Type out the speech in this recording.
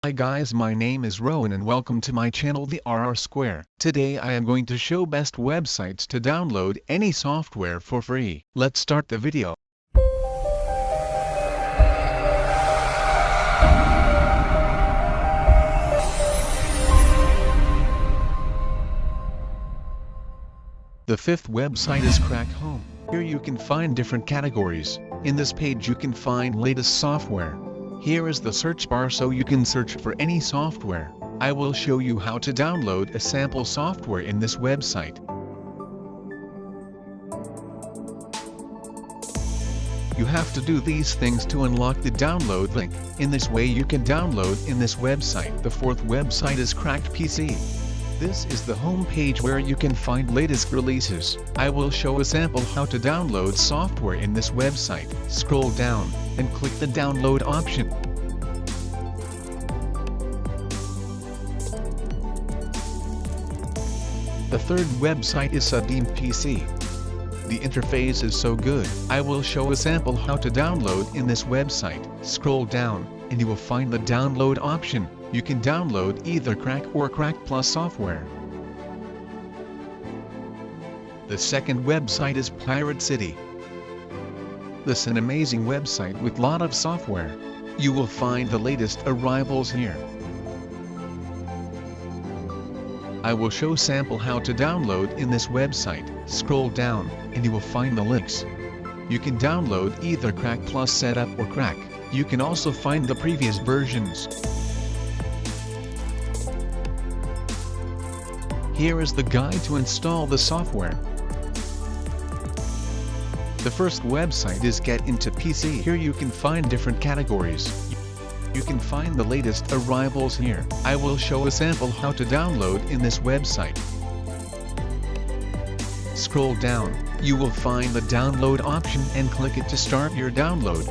Hi guys, my name is Rowan and welcome to my channel The RR Square. Today I am going to show best websites to download any software for free. Let's start the video. The fifth website is Crack Home. Here you can find different categories. In this page you can find latest software. Here is the search bar so you can search for any software. I will show you how to download a sample software in this website. You have to do these things to unlock the download link. In this way you can download in this website. The fourth website is Cracked PC. This is the home page where you can find latest releases. I will show a sample how to download software in this website. Scroll down and click the download option. The third website is Sudim PC. The interface is so good. I will show a sample how to download in this website. Scroll down and you will find the download option. You can download either Crack or Crack Plus software. The second website is Pirate City. This is an amazing website with lot of software. You will find the latest arrivals here. I will show sample how to download in this website. Scroll down and you will find the links. You can download either Crack Plus Setup or Crack. You can also find the previous versions. Here is the guide to install the software. The first website is Get Into PC. Here you can find different categories. You can find the latest arrivals here. I will show a sample how to download in this website. Scroll down, you will find the download option and click it to start your download.